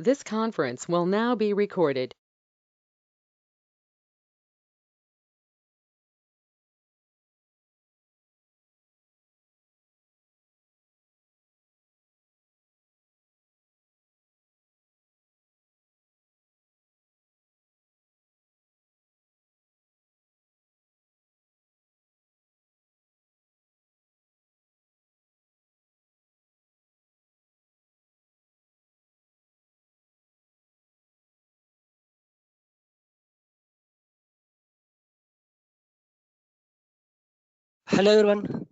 This conference will now be recorded. Hello everyone.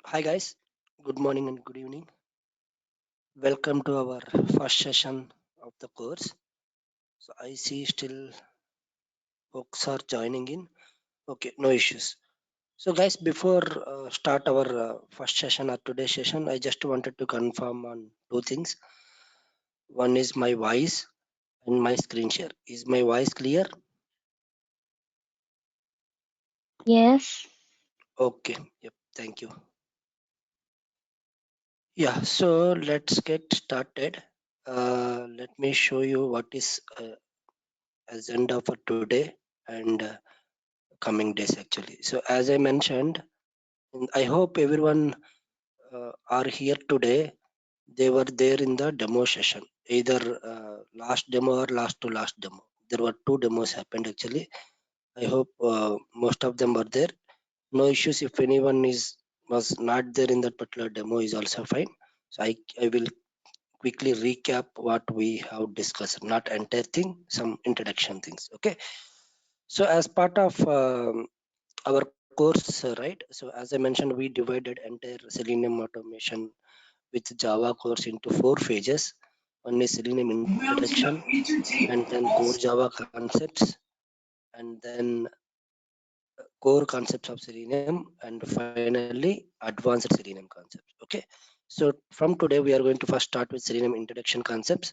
Hi guys. Good morning and good evening. Welcome to our first session of the course. So I see still folks are joining in. Okay, no issues. So guys, before start our first session or today's session, I just wanted to confirm on two things. One is my voice and my screen share. Is my voice clear? Yes. Okay. Yep. Thank you. Yeah. So let's get started. Let me show you what is agenda for today and coming days actually. So as I mentioned, I hope everyone are here today. They were there in the demo session, either last demo or last to last demo. There were two demos happened actually. I hope most of them were there. No issues if anyone is was not there in that particular demo is also fine. So I will quickly recap what we have discussed, not entire thing, some introduction things. Okay. So as part of our course, right? So as I mentioned, we divided entire Selenium automation with Java course into 4 phases. One is Selenium introduction, and then core Java concepts, and then core concepts of Selenium, and finally advanced Selenium concepts. Okay. So from today, we are going to first start with Selenium introduction concepts,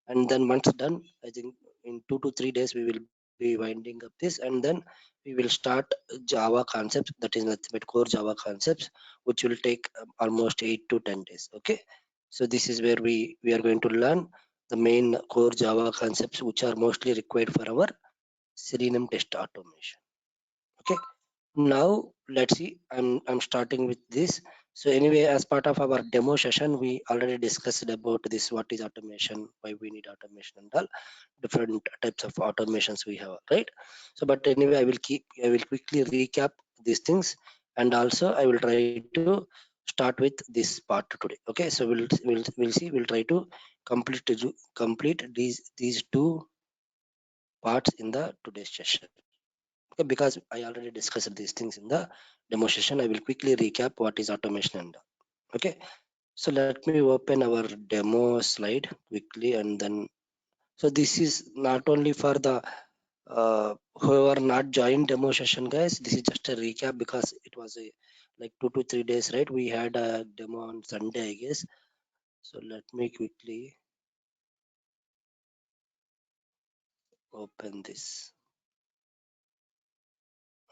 and then once done, I think in 2 to 3 days we will be winding up this, and then we will start Java concepts, that is nothing but core Java concepts, which will take almost 8 to 10 days. Okay. So this is where we are going to learn the main core Java concepts which are mostly required for our Selenium test automation. Okay. Now let's see, I'm starting with this. So anyway, as part of our demo session, we already discussed about this, what is automation, why we need automation, and all different types of automations we have, right? So but anyway, I will quickly recap these things, and also I will try to start with this part today. Okay, so we'll see, we'll try to complete these two parts in the today's session. Okay, because I already discussed these things in the demo session, I will quickly recap what is automation and all. Okay. So let me open our demo slide quickly, and then so this is not only for the whoever not joined demo session, guys. This is just a recap because it was a like 2 to 3 days, right? We had a demo on Sunday, I guess. So let me quickly open this.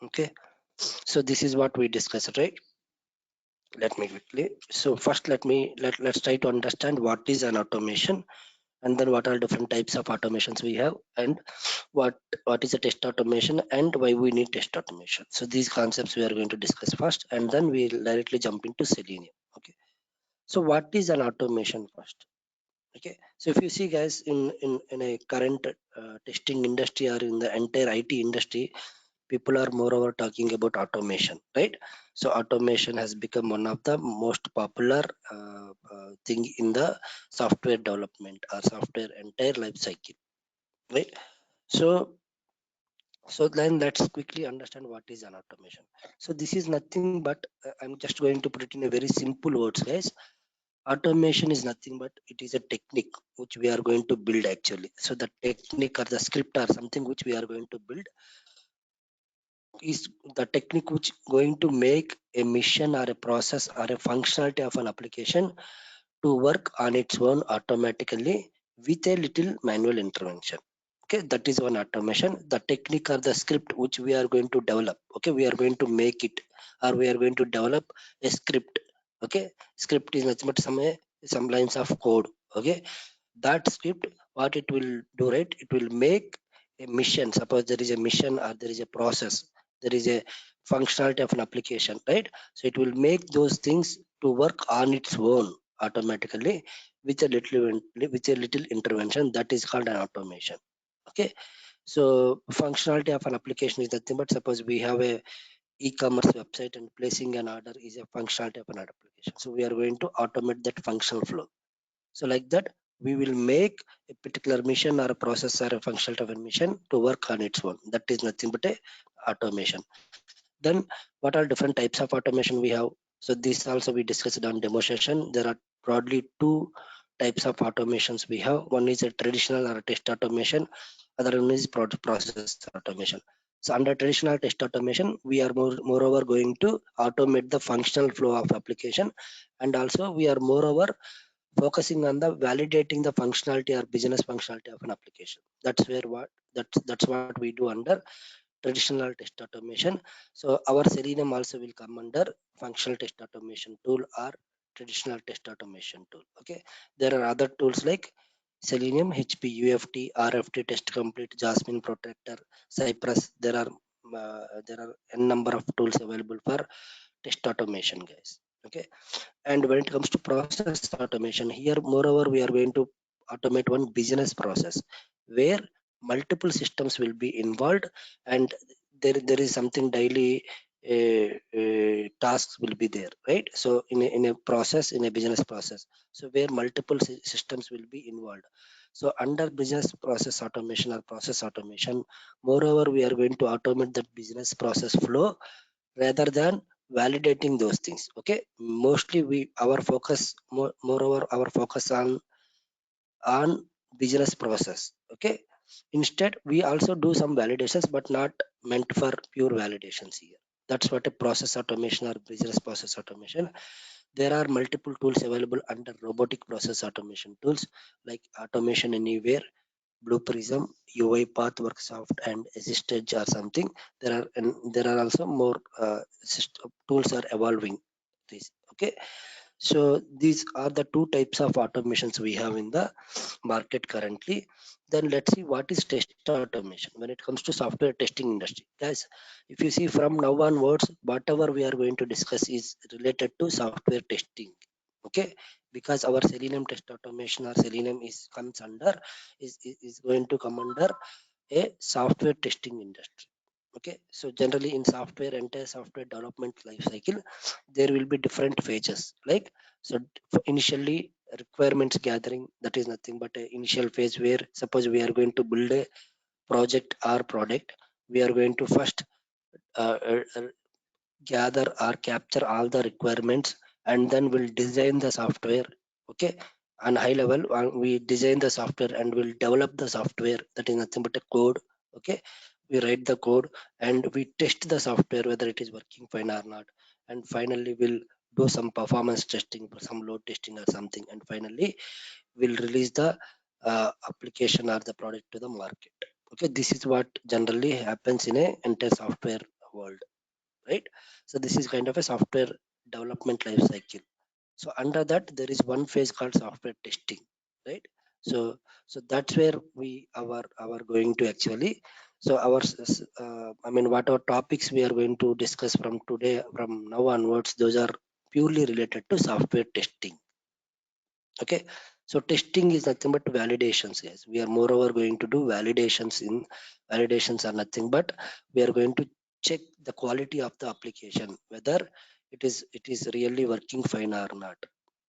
Okay. So this is what we discussed, right? Let me quickly. So first, let's try to understand what is an automation, and then what are different types of automations we have, and what is a test automation and why we need test automation. So these concepts we are going to discuss first, and then we'll directly jump into Selenium. Okay. So what is an automation first? Okay. So if you see, guys, in a current testing industry or in the entire IT industry, people are moreover talking about automation, right? So automation has become one of the most popular thing in the software development or software entire life cycle, right? So so then let's quickly understand what is an automation. So this is nothing but I'm just going to put it in a very simple words, guys. Automation is nothing but it is a technique which we are going to build actually. So the technique or the script or something which we are going to build is the technique which going to make a mission or a process or a functionality of an application to work on its own automatically with a little manual intervention. Okay, that is one automation. The technique or the script which we are going to develop, okay, we are going to make it, or we are going to develop a script. Okay, script is nothing but some lines of code. Okay, that script, what it will do, right, it will make a mission. Suppose there is a mission or there is a process, there is a functionality of an application, right? So it will make those things to work on its own automatically with a little intervention. That is called an automation. Okay, so functionality of an application is nothing but, suppose we have a e-commerce website and placing an order is a functionality of an application, so we are going to automate that functional flow. So like that, we will make a particular mission or a process or a functional of a mission to work on its own. That is nothing but a automation. Then what are different types of automation we have? So this also we discussed on demo session. There are broadly two types of automations we have. One is a traditional or a test automation. Other one is process automation. So under traditional test automation, we are moreover going to automate the functional flow of application, and also we are moreover focusing on the validating the functionality or business functionality of an application. That's where what that's what we do under traditional test automation. So our Selenium also will come under functional test automation tool or traditional test automation tool. Okay, there are other tools like Selenium, HP, UFT, RFT, Test Complete, Jasmine Protector, Cypress. There are a number of tools available for test automation, guys. Okay, and when it comes to process automation, here moreover we are going to automate one business process where multiple systems will be involved, and there is something daily tasks will be there, right? So in a process, in a business process, so where multiple systems will be involved. So under business process automation or process automation, moreover we are going to automate that business process flow rather than validating those things. Okay, mostly we our focus moreover our focus on business process. Okay, instead we also do some validations but not meant for pure validations here. That's what a process automation or business process automation. There are multiple tools available under robotic process automation tools like automation anywhere, Blue Prism, UI Path, Worksoft, and Assistage or something. There are also more tools are evolving. This okay. So these are the two types of automations we have in the market currently. Then let's see what is test automation when it comes to software testing industry, guys. If you see from now onwards, whatever we are going to discuss is related to software testing. Okay, because our Selenium test automation or Selenium is comes under is going to come under a software testing industry. Okay, so generally in software, entire software development life cycle, there will be different phases. Like, so initially requirements gathering, that is nothing but a initial phase where suppose we are going to build a project or product. We are going to first uh, uh, uh, gather or capture all the requirements, and then we'll design the software. Okay, on high level, we design the software and we'll develop the software. That is nothing but a code. Okay, we write the code and we test the software whether it is working fine or not, and finally we'll do some performance testing, some load testing or something, and finally we'll release the application or the product to the market. Okay, this is what generally happens in a entire software world, right? So this is kind of a software development life cycle. So under that there is one phase called software testing, right? So that's where we our going to actually, so I mean what our topics we are going to discuss from today, from now onwards, those are purely related to software testing. Okay, so testing is nothing but validations, guys. We are moreover going to do validations. In validations are nothing but we are going to check the quality of the application, whether it is really working fine or not.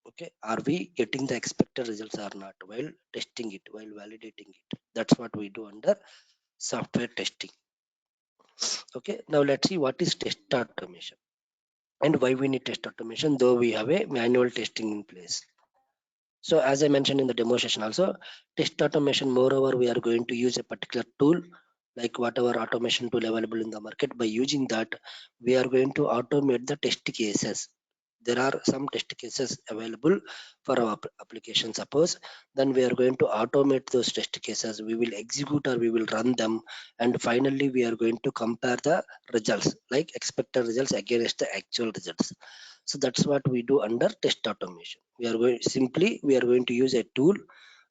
Okay, are we getting the expected results or not while testing it, while validating it? That's what we do under software testing. Okay, now let's see what is test automation and why we need test automation, though we have a manual testing in place. So as I mentioned in the demo session also, test automation, moreover, we are going to use a particular tool, like whatever automation tool available in the market. By using that, we are going to automate the test cases. There are some test cases available for our application, suppose. Then we are going to automate those test cases. We will execute or we will run them. And finally, we are going to compare the results, like expected results against the actual results. So that's what we do under test automation. We are going to use a tool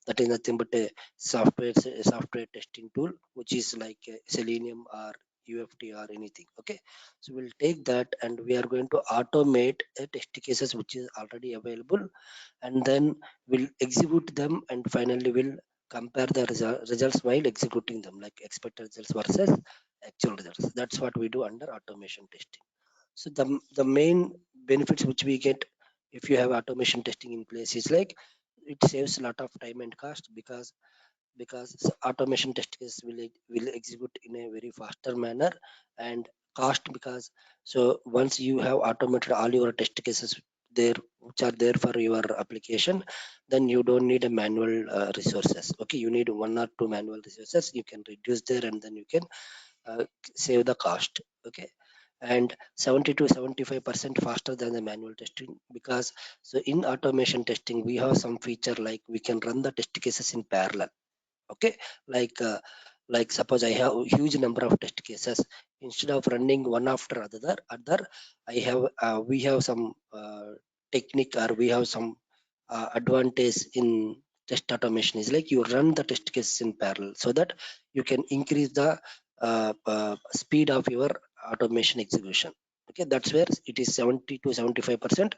That is nothing but a software testing tool, which is like Selenium or UFT or anything. Okay, so we'll take that and we are going to automate test cases which is already available, and then we'll execute them, and finally we'll compare the results while executing them, like expected results versus actual results. That's what we do under automation testing. So the main benefits which we get if you have automation testing in place is like it saves a lot of time and cost, because automation test case will execute in a very faster manner, and cost because so once you have automated all your test cases there which are there for your application, then you don't need a manual resources. Okay, you need one or two manual resources, you can reduce there, and then you can uh, save the cost. Okay, and 70 to 75% faster than the manual testing, because so in automation testing we have some feature like we can run the test cases in parallel. Okay, like suppose I have a huge number of test cases, instead of running one after other, I have we have some technique, or we have some advantage in test automation is like you run the test cases in parallel, so that you can increase the speed of your automation execution. Okay, that's where it is 70 to 75%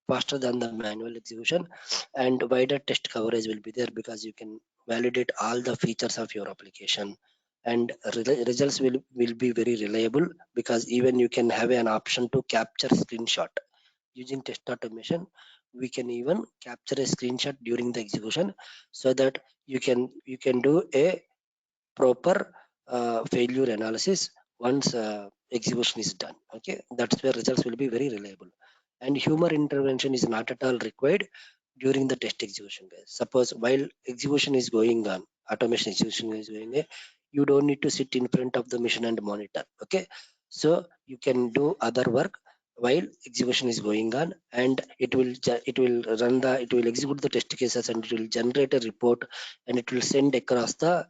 faster than the manual execution, and wider test coverage will be there because you can validate all the features of your application, and results will be very reliable, because even you can have an option to capture screenshot using test automation. We can even capture a screenshot during the execution, so that you can do a proper failure analysis once execution is done. Okay, that's where results will be very reliable, and human intervention is not at all required during the test execution, guys. Suppose while execution is going on, automation execution is going on, you don't need to sit in front of the machine and monitor. Okay, so you can do other work while execution is going on, and it will execute the test cases, and it will generate a report, and it will send across the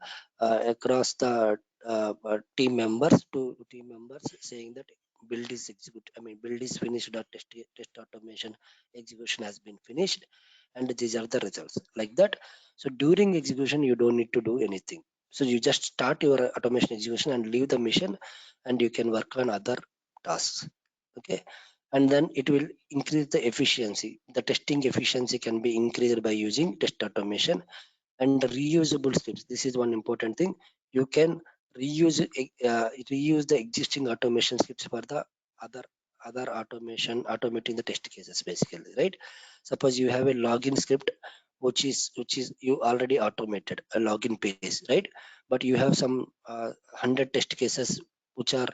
team members saying that build is finished, or test automation execution has been finished, and these are the results, like that. So during execution you don't need to do anything, so you just start your automation execution and leave the mission, and you can work on other tasks. Okay, and then it will increase the efficiency. The testing efficiency can be increased by using test automation and reusable scripts. This is one important thing. You can reuse the existing automation scripts for the other automation, automating the test cases basically, right? Suppose you have a login script which is you already automated a login page, right? But you have some 100 test cases which are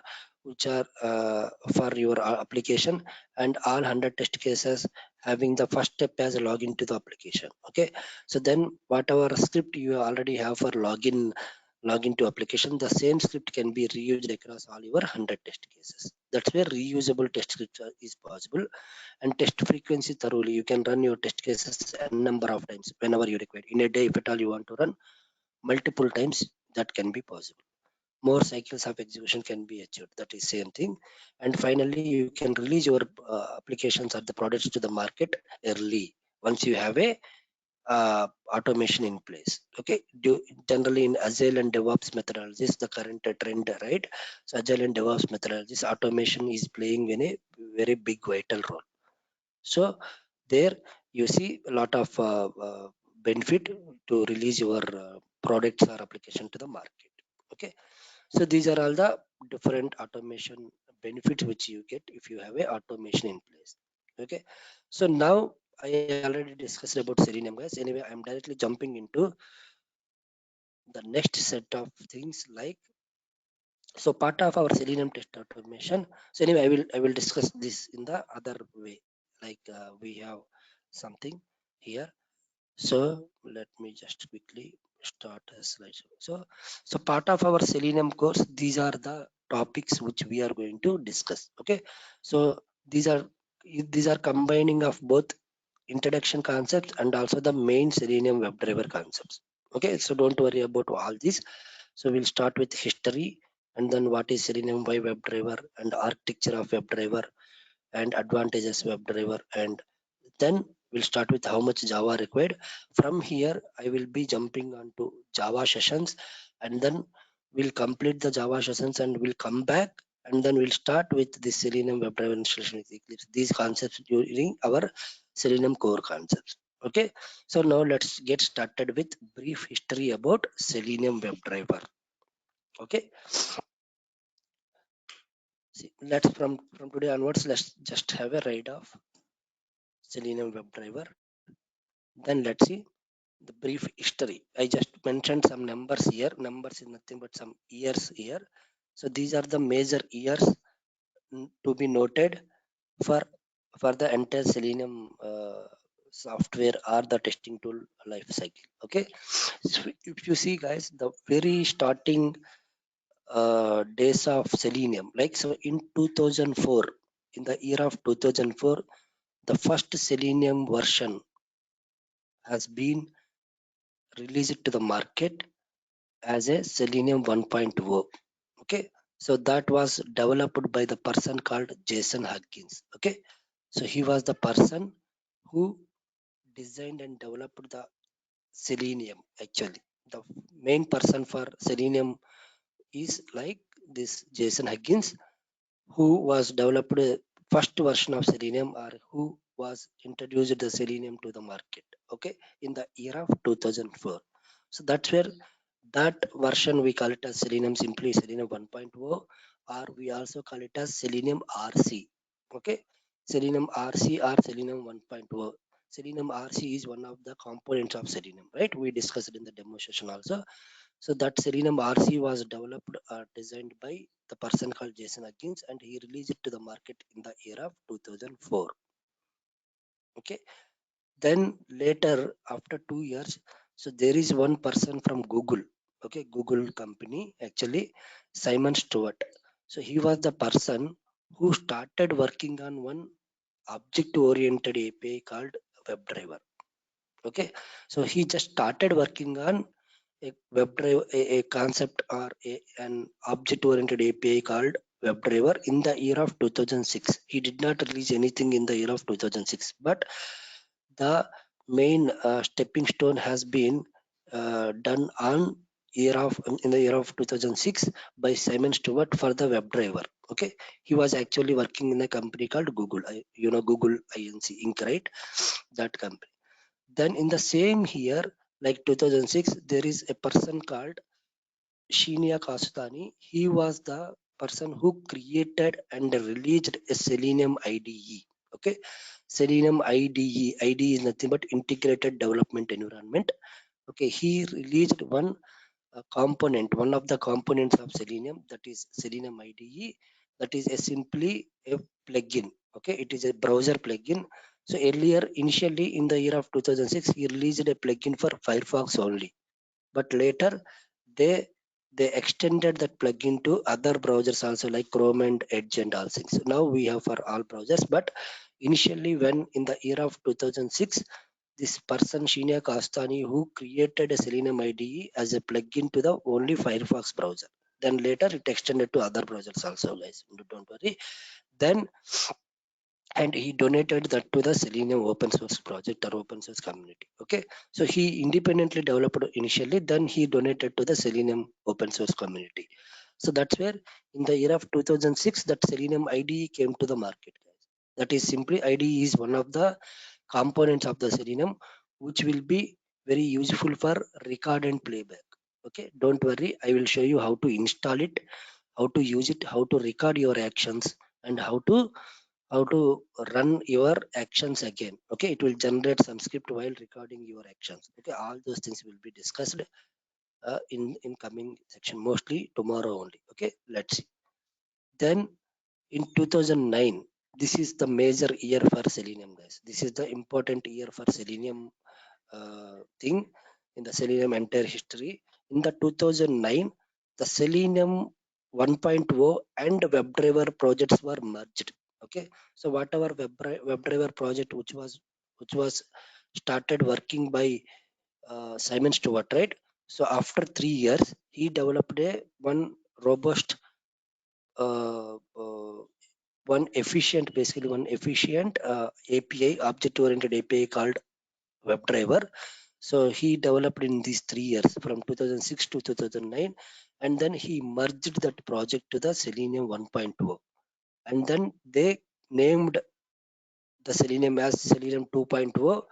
for your application, and all 100 test cases having the first step as a login to the application. Okay, so then whatever script you already have for login to application, the same script can be reused across all your 100 test cases. That's where reusable test script is possible. And test frequency thoroughly, you can run your test cases a number of times whenever you require. In a day, if at all you want to run multiple times, that can be possible. More cycles of execution can be achieved. That is same thing. And finally, you can release your applications or the products to the market early once you have a automation in place. Okay, generally in Agile and DevOps methodologies, the current trend, right? So Agile and DevOps methodologies, automation is playing in a very big vital role. So there you see a lot of benefit to release your products or application to the market. Okay, so these are all the different automation benefits which you get if you have a automation in place. Okay, so now I already discussed about Selenium, guys. Anyway, I'm directly jumping into the next set of things, like so part of our Selenium test automation. So anyway, I will discuss this in the other way. Like we have something here. So let me just quickly start a slideshow. So part of our Selenium course, these are the topics which we are going to discuss. Okay, so these are these are combining of both introduction concepts and also the main Selenium WebDriver concepts. Okay, so don't worry about all this. So we'll start with history, and then what is Selenium by WebDriver, and architecture of WebDriver, and advantages WebDriver, and then we'll start with how much Java required. From here, I will be jumping onto Java sessions, and then we'll complete the Java sessions and we'll come back, and then we'll start with the Selenium WebDriver installation with Eclipse. These concepts during our Selenium core concepts. Okay, so now let's get started with brief history about Selenium WebDriver. Okay, see, let's from today onwards, let's just have a ride of Selenium WebDriver. Then let's see the brief history. I just mentioned some numbers here. Numbers is nothing but some years here. So these are the major years to be noted for the entire Selenium software or the testing tool life cycle. Okay, so if you see, guys, the very starting days of Selenium, like so in 2004, in the year of 2004, the first Selenium version has been released to the market as a Selenium 1.0. Okay, so that was developed by the person called Jason Huggins. Okay, so he was the person who designed and developed the Selenium. Actually, the main person for Selenium is like this Jason Huggins, who was developed first version of Selenium, or who was introduced the Selenium to the market. Okay, in the year of 2004. So that's where that version we call it as Selenium, simply Selenium 1.0, or we also call it as Selenium RC. Okay, Selenium RC or Selenium 1.0. Selenium RC is one of the components of Selenium, right? We discussed it in the demo session also. So that Selenium RC was developed, designed by the person called Jason Huggins, and he released it to the market in the year of 2004. Okay, then later after 2 years, so there is one person from Google. Okay, Google company, actually Simon Stewart. So he was the person who started working on one object oriented API called WebDriver. Okay, so he just started working on a WebDriver, a concept or an object oriented API called WebDriver in the year of 2006. He did not release anything in the year of 2006, but the main stepping stone has been done on year of in the year of 2006 by Simon Stewart for the WebDriver. Okay, he was actually working in a company called Google. Google Inc. Inc. Right? That company. Then in the same year, like 2006, there is a person called Shinya Kastani. He was the person who created and released a Selenium IDE. Okay, Selenium IDE. IDE is nothing but integrated development environment. Okay, he released one of the components of Selenium, that is Selenium IDE. That is simply a plugin. Okay, it is a browser plugin. So earlier, initially in the year of 2006, he released a plugin for Firefox only, but later they they extended that plugin to other browsers also, like Chrome and Edge and all things. So now we have for all browsers, but initially when in the year of 2006, this person Shinya Kastani, who created a Selenium IDE as a plugin to the only Firefox browser, then later it extended to other browsers also, guys, don't worry. Then, and he donated that to the Selenium open source project or open source community. Okay, so he independently developed initially, then he donated to the Selenium open source community. So that's where in the year of 2006 that Selenium IDE came to the market, guys. That is simply IDE is one of the components of the Selenium, which will be very useful for record and playback. Okay, don't worry, I will show you how to install it, how to use it, how to record your actions, and how to run your actions again. Okay, it will generate some script while recording your actions. Okay, all those things will be discussed in coming section, mostly tomorrow only. Okay, let's see. Then in 2009, this is the major year for Selenium, guys. This is the important year for Selenium thing in the Selenium entire history. In the 2009, the Selenium 1.0 and WebDriver projects were merged. Okay, so whatever WebDriver project which was started working by Simon Stewart, right? So after 3 years, he developed a one robust uh, uh, one efficient API, object-oriented API called WebDriver. So he developed in these 3 years from 2006 to 2009, and then he merged that project to the Selenium 1.0, and then they named the Selenium as Selenium 2.0,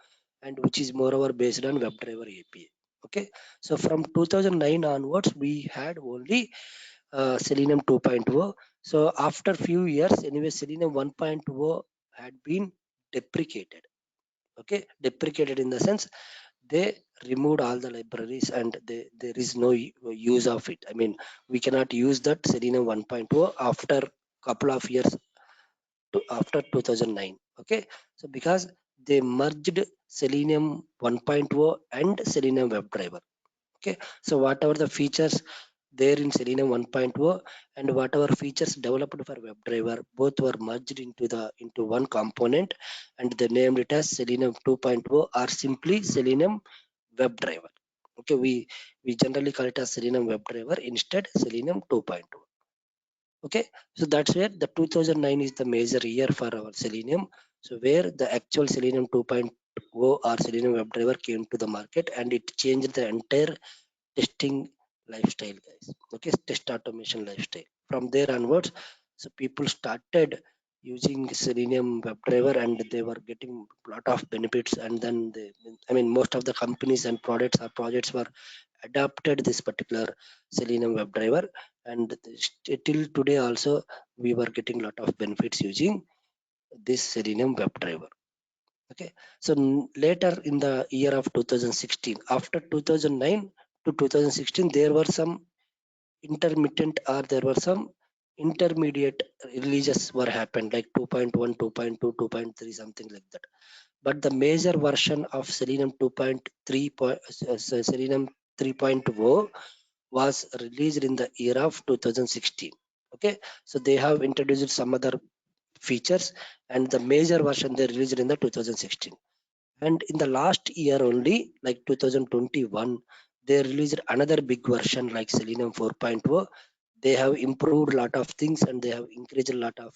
and which is moreover based on WebDriver API. Okay, so from 2009 onwards, we had only Selenium 2.0. So after few years, anyway, Selenium 1.0 had been deprecated. Okay, deprecated in the sense they removed all the libraries and there is no use of it. I mean, we cannot use that Selenium 1.0 after couple of years after 2009. Okay, so because they merged Selenium 1.0 and Selenium WebDriver. Okay, so whatever the features there in Selenium 1.0 and whatever features developed for WebDriver, both were merged into one component, and they named it as Selenium 2.0 or simply Selenium WebDriver. Okay, we generally call it as Selenium WebDriver, instead Selenium 2.0. Okay, so that's where the 2009 is the major year for our Selenium. So where the actual Selenium 2.0 or Selenium WebDriver came to the market, and it changed the entire testing lifestyle, guys. Okay, test automation lifestyle. From there onwards, so people started using Selenium WebDriver and they were getting a lot of benefits. And then I mean, most of the companies and products or projects were adapted this particular Selenium WebDriver, and till today also we were getting a lot of benefits using this Selenium WebDriver. Okay, so later in the year of 2016, after 2009 to 2016, there were some intermittent, or there were some intermediate releases were happened, like 2.1, 2.2, 2.3, something like that. But the major version of Selenium 2.3 Selenium 3.0 was released in the year of 2016. Okay, so they have introduced some other features, and the major version they released in the 2016. And in the last year only, like 2021, they released another big version like Selenium 4.0. They have improved a lot of things and they have increased a lot of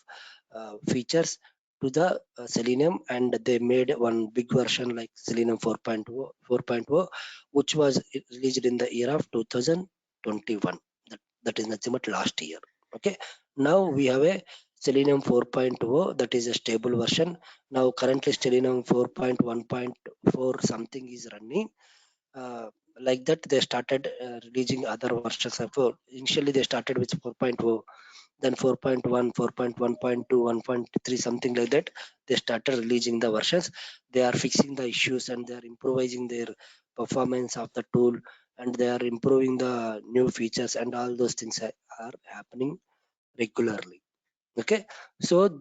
features to the Selenium, and they made one big version like Selenium 4.0, which was released in the year of 2021. That is nothing but last year. Okay, now we have a Selenium 4.0, that is a stable version. Now currently Selenium 4.1.4 something is running. uh, like that they started releasing other versions of initially they started with 4.0, then 4.1, 4.1.2, 1.3, something like that. They started releasing the versions. They are fixing the issues and they are improvising their performance of the tool, and they are improving the new features, and all those things are happening regularly. Okay, so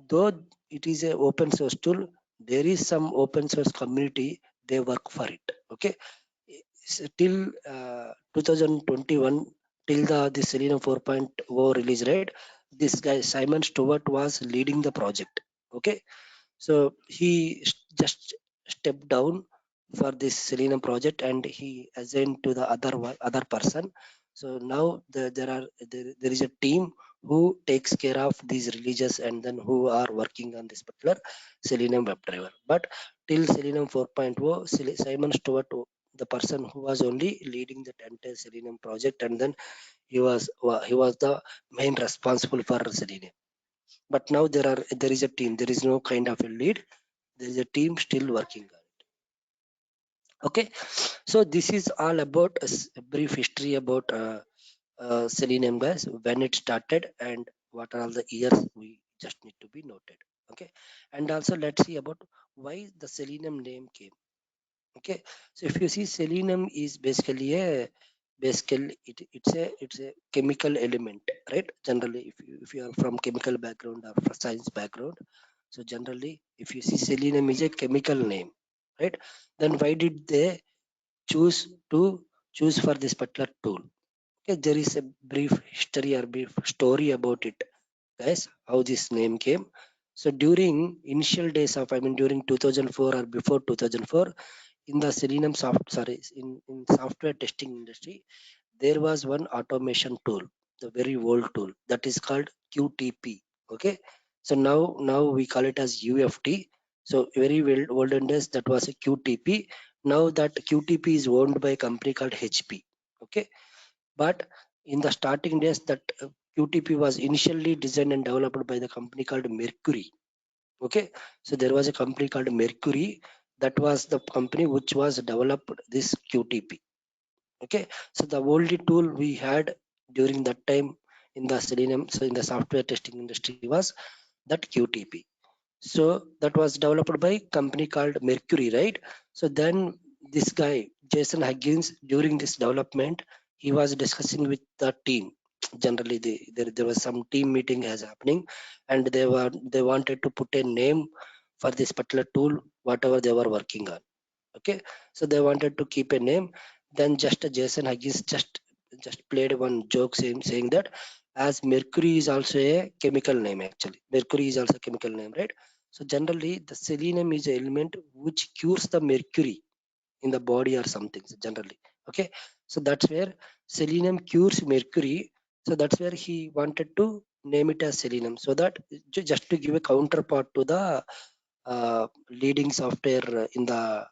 though it is a open source tool, there is some open source community, they work for it. Okay, till 2021, till the Selenium 4.0 release, right? This guy Simon Stewart was leading the project. Okay, so he just stepped down for this Selenium project, and he assigned to the other person. So now there is a team who takes care of these releases and then who are working on this particular Selenium WebDriver. But till Selenium 4.0, Simon Stewart, the person who was only leading that entire Selenium project, and then he was the main responsible for Selenium. But now there is a team, there is no kind of a lead, there is a team still working on it. Okay, so this is all about a brief history about Selenium, guys, when it started and what are all the years we just need to be noted. Okay, and also let's see about why the Selenium name came. Okay, so if you see, Selenium is basically it's a chemical element, right? Generally, if you are from chemical background or from science background, so generally if you see, Selenium is a chemical name, right? Then why did they choose to choose for this particular tool? Okay, there is a brief history or brief story about it, guys, how this name came. So during initial days of, I mean, during 2004 or before 2004, in the Selenium in software testing industry, there was one automation tool, the very old tool, that is called QTP. Okay, So now we call it as UFT. So very well olden days that was a QTP. Now that QTP is owned by a company called HP. Okay, but in the starting days that QTP was initially designed and developed by the company called Mercury. Okay, so there was a company called Mercury, that was the company which was developed this QTP. Okay, so the only tool we had during that time in the Selenium, so in the software testing industry, was that QTP. So that was developed by company called Mercury, right? So then this guy Jason Huggins, during this development, he was discussing with the team. Generally there was some team meeting as happening, and they wanted to put a name for this particular tool whatever they were working on. Okay, so they wanted to keep a name. Then just Jason Huggins just played one joke saying that as Mercury is also a chemical name. Actually Mercury is also a chemical name, right? So generally the selenium is an element which cures the mercury in the body or something, so generally. Okay, so that's where selenium cures mercury. So that's where he wanted to name it as selenium, so that just to give a counterpart to the leading software in the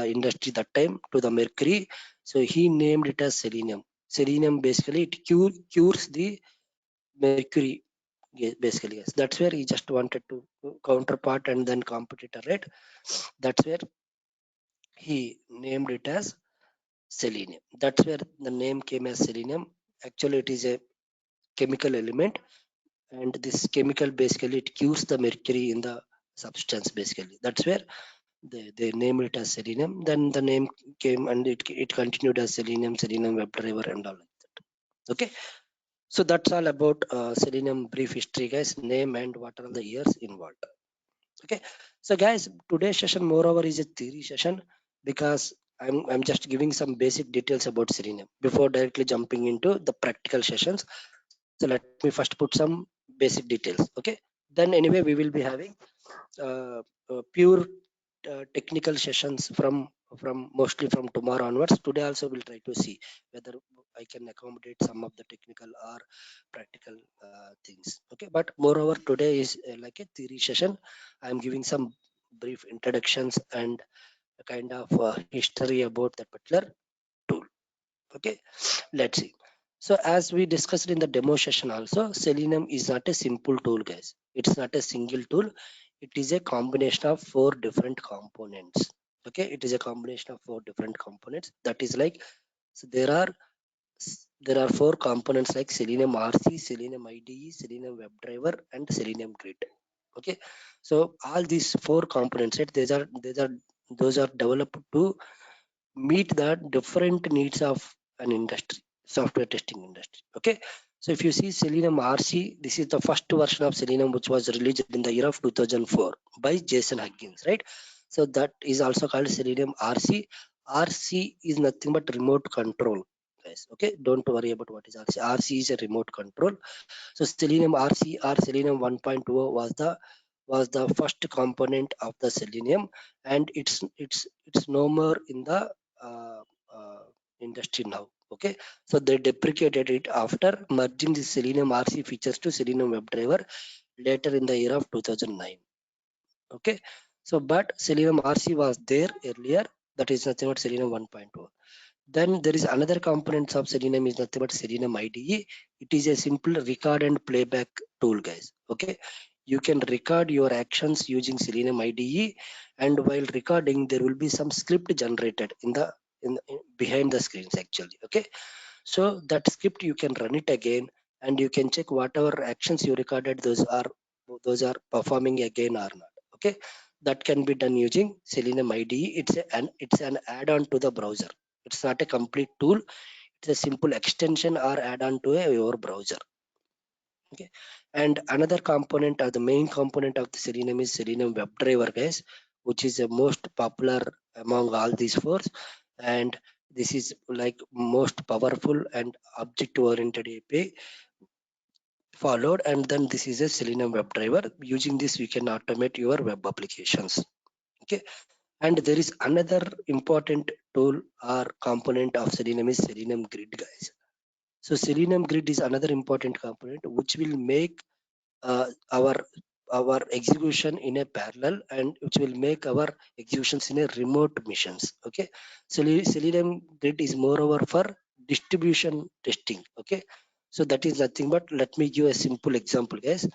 industry that time to the mercury. So he named it as selenium. Selenium basically it cures the mercury. Basically, yes, that's where he just wanted to counterpart and then competitor, right? That's where he named it as selenium. That's where the name came as selenium. Actually it is a chemical element, and this chemical basically it cures the mercury in the substance. Basically that's where they name it as selenium. Then the name came and it continued as selenium WebDriver and all like that. Okay, so that's all about selenium brief history, guys, name and what are the years involved. Okay, so guys, today's session moreover is a theory session, because I'm just giving some basic details about selenium before directly jumping into the practical sessions. So let me first put some basic details. Okay, then anyway we will be having uh, pure technical sessions from mostly from tomorrow onwards. Today also we'll try to see whether I can accommodate some of the technical or practical things. Okay, but moreover today is like a theory session. I'm giving some brief introductions and a kind of history about that particular tool. Okay, let's see. So as we discussed in the demo session also, selenium is not a simple tool, guys. It's not a single tool. It is a combination of four different components. Okay, it is a combination of four different components. That is like, so there are four components like selenium RC, selenium IDE, selenium WebDriver, and selenium grid. Okay, so all these four components, right, those are developed to meet the different needs of an industry, software testing industry. Okay, so if you see selenium RC, this is the first version of selenium which was released in the year of 2004 by Jason Huggins, right? So that is also called selenium RC. RC is nothing but remote control, guys. Okay, don't worry about what is RC. RC is a remote control. So selenium RC or selenium 1.0 was the first component of the selenium, and it's no more in the uh, uh, industry now. Okay, so they deprecated it after merging the selenium RC features to selenium WebDriver later in the year of 2009. Okay, so but selenium RC was there earlier. That is nothing but selenium 1.0. Then there is another component of selenium is nothing but selenium IDE. It is a simple record and playback tool, guys. Okay, you can record your actions using selenium IDE, and while recording there will be some script generated behind the screens actually. Okay, so that script you can run it again, and you can check whatever actions you recorded, those are performing again or not. Okay, that can be done using selenium IDE. It's an add-on to the browser. It's not a complete tool. It's a simple extension or add-on to your browser. Okay, and another component or the main component of the selenium is selenium WebDriver, guys, which is the most popular among all these four. And this is like most powerful and object oriented API followed. And then this is a selenium WebDriver. Using this you can automate your web applications. Okay, and there is another important tool or component of selenium is selenium grid, guys. So selenium grid is another important component which will make our our execution in a parallel, and which will make our executions in a remote missions. Okay, so Selenium Grid is moreover for distribution testing. Okay, so that is nothing but, let me give a simple example, guys.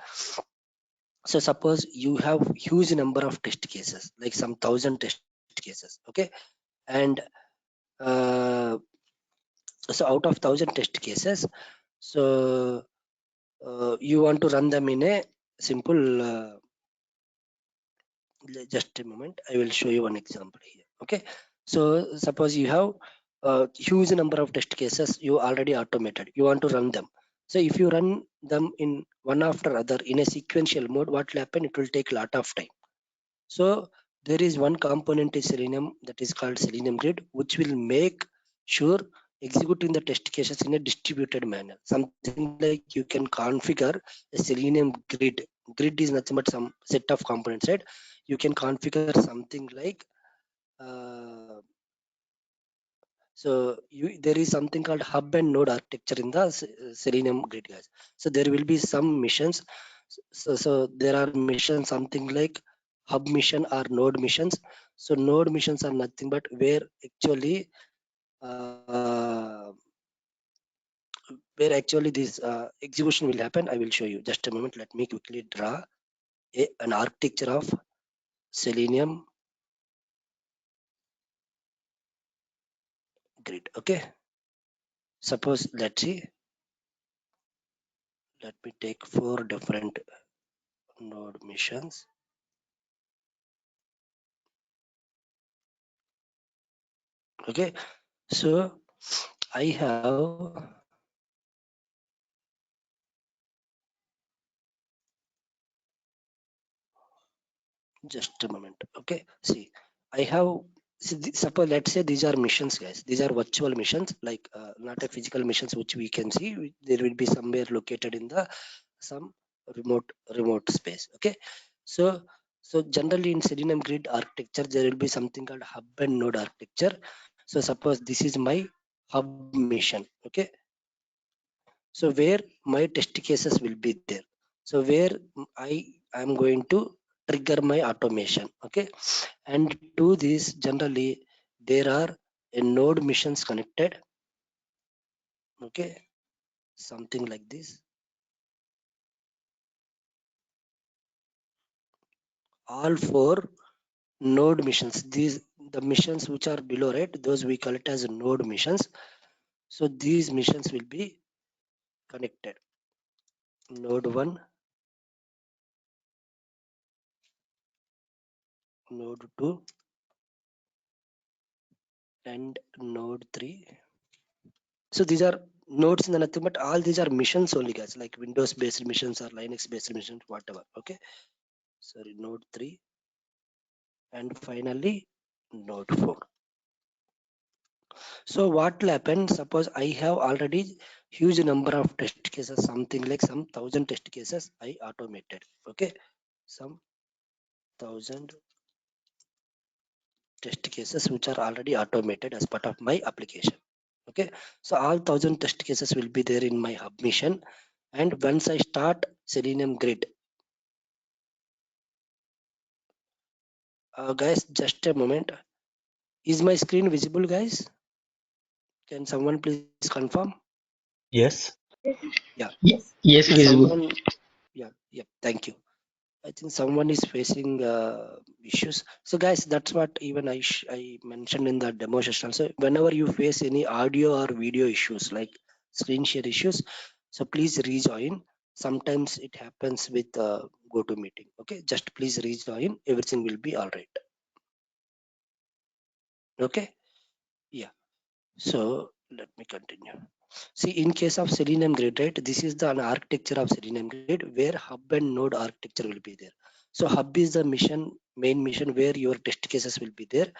So suppose you have huge number of test cases, like some 1,000 test cases. Okay, and uh, so out of 1,000 test cases, so you want to run them in a simple just a moment, I will show you one example here. Okay, so suppose you have a huge number of test cases you already automated, you want to run them. So if you run them in one after other in a sequential mode, what will happen, it will take a lot of time. So there is one component in Selenium that is called Selenium Grid, which will make sure executing the test cases in a distributed manner. Something like you can configure a Selenium grid. Grid is nothing but some set of components, right? You can configure something like uh, so there is something called hub and node architecture in the Selenium grid, guys. So there will be some missions. So there are missions something like hub mission or node missions. So node missions are nothing but uh, where actually this execution will happen. I will show you. Just a moment. Let me quickly draw an architecture of Selenium grid. Okay. Suppose, let's see. Let me take 4 different node missions. Okay, so I have just a moment. Okay, see, I have, suppose, let's say these are missions, guys. These are virtual missions, like not a physical missions which we can see. There will be somewhere located in the some remote space. Okay, so generally in Selenium grid architecture there will be something called hub and node architecture. So suppose this is my hub mission. Okay, so where my test cases will be there. So where I am going to trigger my automation. Okay, and to this generally there are a node missions connected. Okay, something like this. All 4 node missions, these the missions which are below, right, those we call it as node missions. So these missions will be connected: node 1, node 2, and node 3. So these are nodes in the nothing but all these are missions only, guys, like Windows based missions or Linux based missions, whatever. Okay, sorry, node 3, and finally node 4. So what will happen, suppose I have already huge number of test cases, something like some 1,000 test cases I automated. Okay, some 1,000 test cases which are already automated as part of my application. Okay, so all 1,000 test cases will be there in my hub mission. And once I start Selenium grid, guys, just a moment. Is my screen visible, guys? Can someone please confirm? Yes. Yeah. I Yes, think visible. someone. Yeah. Thank you. I think someone is facing issues. So, guys, that's what even I mentioned in the demo session. So, whenever you face any audio or video issues like screen share issues, so please rejoin. Sometimes it happens with GoToMeeting. Okay, just please rejoin. Everything will be all right. Okay. Yeah. So let me continue. See, in case of Selenium grid, right, this is the an architecture of Selenium grid where hub and node architecture will be there. So hub is the main mission where your test cases will be there.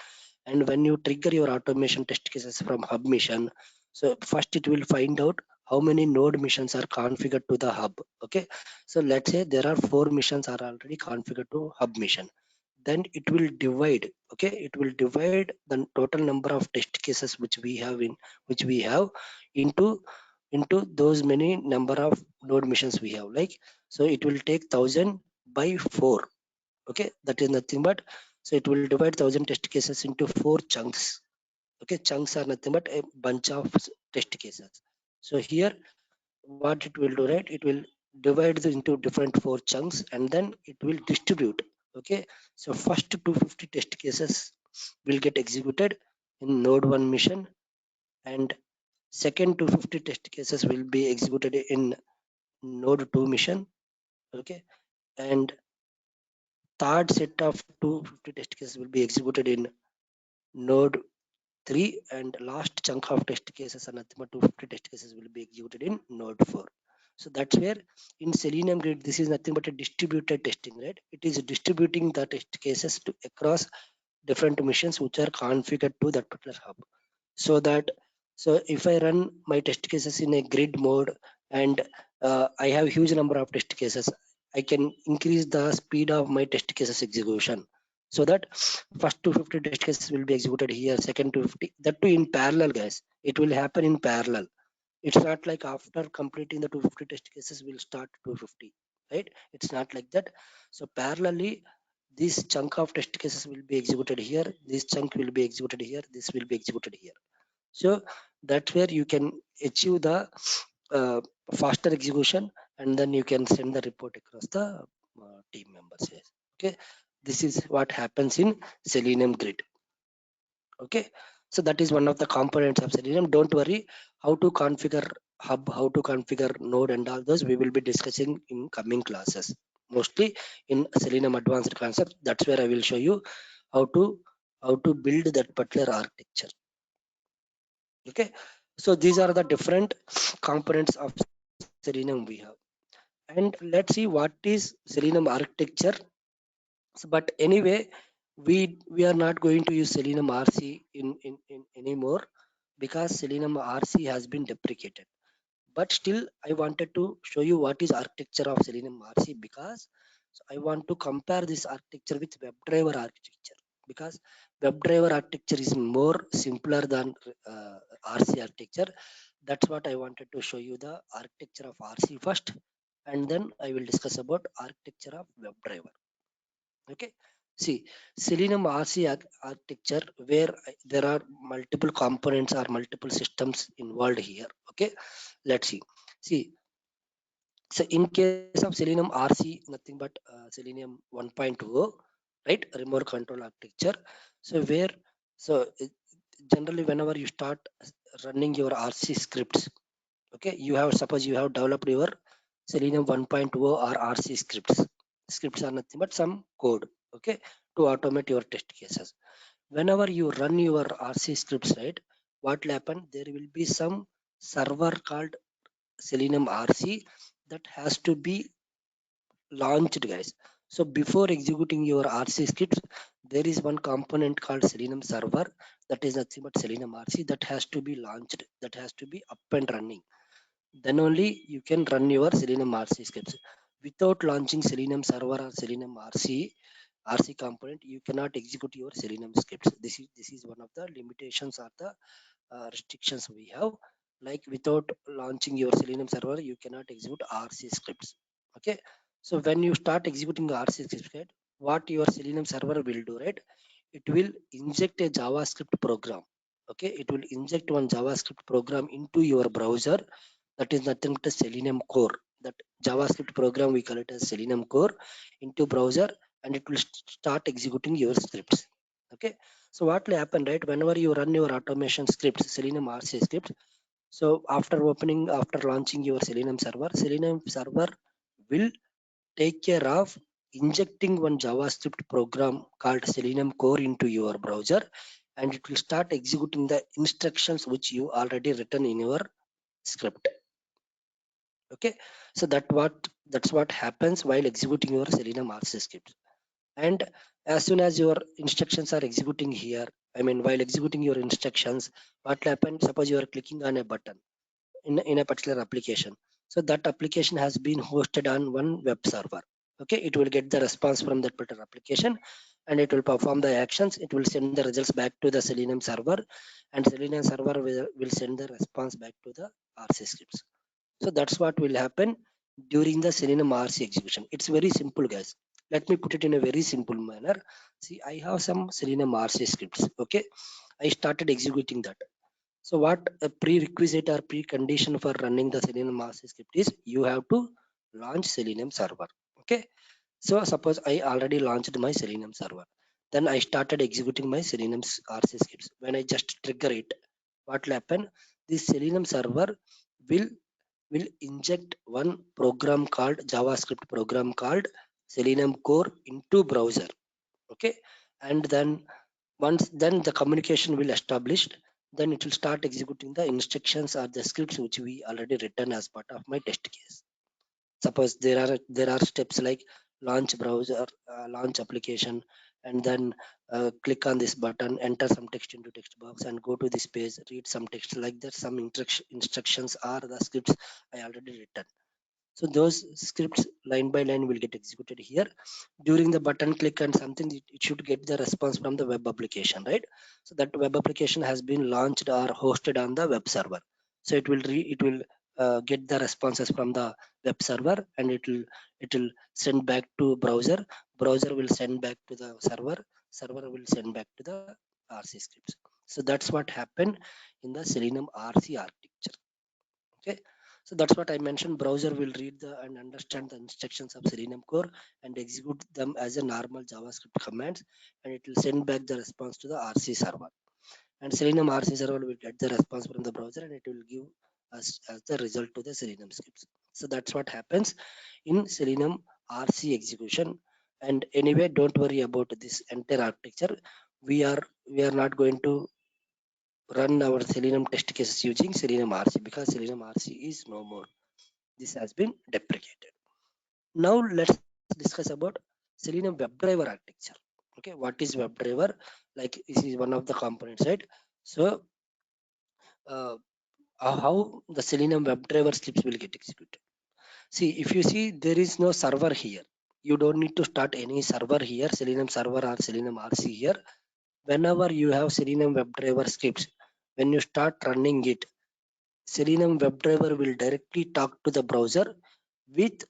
And when you trigger your automation test cases from hub mission, so first it will find out how many node missions are configured to the hub. Okay, so let's say there are 4 missions are already configured to hub mission. Then it will divide. Okay, it will divide the total number of test cases which we have into those many number of node missions we have. Like, so it will take 1,000 by 4. Okay, that is nothing but, so it will divide 1000 test cases into 4 chunks. Okay, chunks are nothing but a bunch of test cases. So here what it will do, right, it will divide this into different 4 chunks and then it will distribute. Okay, so first 250 test cases will get executed in node 1 mission, and second 250 test cases will be executed in node 2 mission. Okay, and third set of 250 test cases will be executed in node 3, and last chunk of test cases are nothing but 250 test cases will be executed in node 4. So that's where in Selenium grid this is nothing but a distributed testing, right? It is distributing the test cases to across different missions which are configured to that particular hub. So that, so if I run my test cases in a grid mode and I have huge number of test cases, I can increase the speed of my test cases execution, so that first 250 test cases will be executed here, second 250, that too in parallel, guys. It will happen in parallel. It's not like after completing the 250 test cases we'll start 250, right? It's not like that. So parallelly this chunk of test cases will be executed here, this chunk will be executed here, this will be executed here. So that's where you can achieve the uh, faster execution, and then you can send the report across the team members. Yes. Okay, this is what happens in Selenium grid. Okay, so that is one of the components of Selenium. Don't worry, how to configure hub, how to configure node and all those we will be discussing in coming classes, mostly in Selenium advanced concepts. That's where I will show you how to build that particular architecture. Okay, so these are the different components of Selenium we have. And let's see what is Selenium architecture. So, but anyway, we are not going to use Selenium RC in anymore, because Selenium RC has been deprecated. But still I wanted to show you what is architecture of Selenium RC, because so I want to compare this architecture with WebDriver architecture, because WebDriver architecture is more simpler than RC architecture. That's what I wanted to show you, the architecture of RC first, and then I will discuss about architecture of WebDriver. Okay, see, Selenium RC architecture, where there are multiple components or multiple systems involved here. Okay, let's see. So in case of Selenium RC, nothing but Selenium 1.0, right, remote control architecture. So where, so generally whenever you start running your RC scripts, okay, you have, suppose you have developed your Selenium 1.0 or RC scripts are nothing but some code, okay, to automate your test cases. Whenever you run your RC scripts, right, what will happen, there will be some server called Selenium RC that has to be launched, guys. So before executing your RC scripts, there is one component called Selenium server, that is nothing but Selenium RC, that has to be launched, that has to be up and running. Then only you can run your Selenium RC scripts. Without launching Selenium server or Selenium RC component, you cannot execute your Selenium scripts. This is one of the limitations or the restrictions we have. Like without launching your Selenium server, you cannot execute RC scripts. Okay, so when you start executing RC scripts, right, what your Selenium server will do, right, it will inject a JavaScript program. Okay, it will inject one JavaScript program into your browser, that is nothing but a Selenium core. That JavaScript program we call it as Selenium core into browser, and it will start executing your scripts. Okay, so what will happen, right, whenever you run your automation scripts, Selenium RC scripts, so after launching your Selenium server will take care of injecting one JavaScript program called Selenium core into your browser, and it will start executing the instructions which you already written in your script. Okay, so that's what happens while executing your Selenium RC script. And as soon as your instructions are executing here, I mean while executing your instructions, what will happen, suppose you are clicking on a button in a particular application, so that application has been hosted on one web server. Okay, it will get the response from that particular application, and it will perform the actions, it will send the results back to the Selenium server, and Selenium server will send the response back to the RC scripts. So that's what will happen during the Selenium RC execution. It's very simple, guys. Let me put it in a very simple manner. See, I have some Selenium RC scripts. Okay, I started executing that. So what a prerequisite or precondition for running the Selenium RC script is you have to launch Selenium server. Okay, so suppose I already launched my Selenium server. Then I started executing my Selenium RC scripts. When I just trigger it, what will happen? This Selenium server will will inject one program called JavaScript program called Selenium core into browser. Okay, and then once then the communication will established, then it will start executing the instructions or the scripts which we already written as part of my test case. Suppose there are steps like launch browser, launch application, and then click on this button, enter some text into text box, and go to this page, read some text like that. Some instructions are the scripts I already written. So those scripts line by line will get executed here. During the button click and something, it should get the response from the web application, right? So that web application has been launched or hosted on the web server. So it will get the responses from the web server, and it will send back to browser. Browser will send back to the server. Server will send back to the RC scripts. So that's what happened in the Selenium RC architecture. Okay, so that's what I mentioned. Browser will read the and understand the instructions of Selenium core and execute them as a normal JavaScript commands, and it will send back the response to the RC server. And Selenium RC server will get the response from the browser, and it will give us as the result to the Selenium scripts. So that's what happens in Selenium RC execution. And anyway, don't worry about this entire architecture. We are not going to run our Selenium test cases using Selenium RC because Selenium RC is no more. This has been deprecated. Now let's discuss about Selenium WebDriver architecture. Okay, what is WebDriver? Like this is one of the components, right? So uh, how the Selenium WebDriver scripts will get executed? See, if you see there is no server here, you don't need to start any server here, Selenium server or Selenium RC here. Whenever you have Selenium WebDriver scripts, when you start running it, Selenium WebDriver will directly talk to the browser with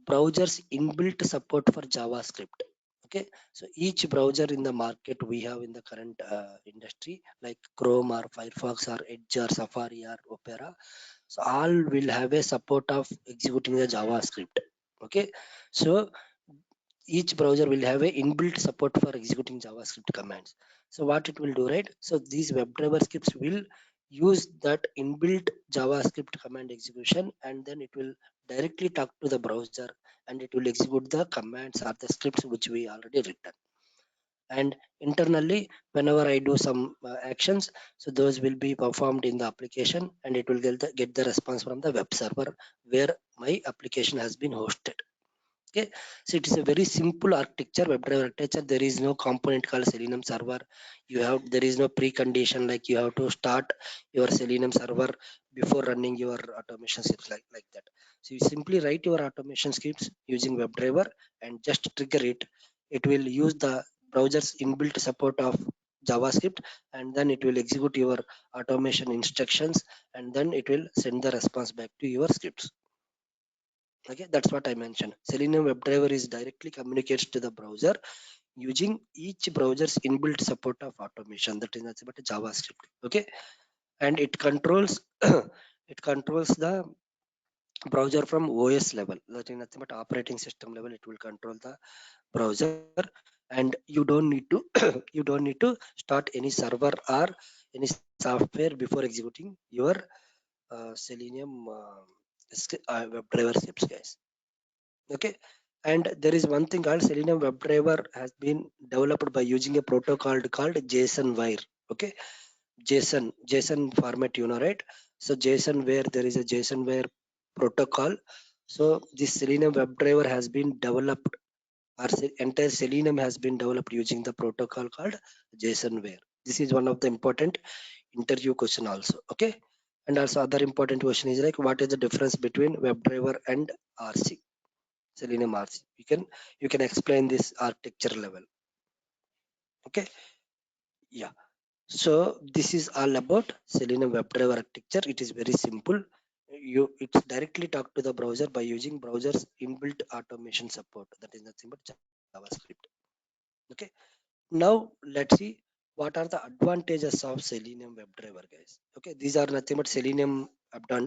browser's inbuilt support for JavaScript. Okay, so each browser in the market we have in the current industry, like Chrome or Firefox or Edge or Safari or Opera, so all will have a support of executing the JavaScript. Okay, so each browser will have a inbuilt support for executing JavaScript commands. So what it will do, right? So these WebDriver scripts will use that inbuilt JavaScript command execution, and then it will directly talk to the browser, and it will execute the commands or the scripts which we already written. And internally, whenever I do some actions, so those will be performed in the application, and it will get the response from the web server where my application has been hosted. Okay, so it is a very simple architecture, WebDriver architecture. There is no component called Selenium server. There is no precondition like you have to start your Selenium server before running your automation scripts like that. So you simply write your automation scripts using WebDriver and just trigger it. It will use the browser's inbuilt support of JavaScript, and then it will execute your automation instructions, and then it will send the response back to your scripts. Okay, that's what I mentioned. Selenium WebDriver is directly communicates to the browser using each browser's inbuilt support of automation. That is nothing but a JavaScript. Okay, and it controls it controls the browser from OS level. That is nothing but operating system level. It will control the browser, and you don't need to you don't need to start any server or any software before executing your Selenium WebDriver scripts, guys. Okay, and there is one thing called Selenium WebDriver has been developed by using a protocol called JSON wire. Okay, JSON format, you know, right? So JSON where there is a JSON wire protocol. So this Selenium WebDriver has been developed, or entire Selenium has been developed using the protocol called JSON wire. This is one of the important interview question also. Okay, and also other important question is like what is the difference between WebDriver and RC? Selenium RC. You can explain this architecture level. Okay. Yeah. So this is all about Selenium WebDriver architecture. It is very simple. it's directly talk to the browser by using browser's inbuilt automation support. That is nothing but JavaScript. Okay. Now let's see what are the advantages of Selenium WebDriver, guys. Okay, these are nothing but Selenium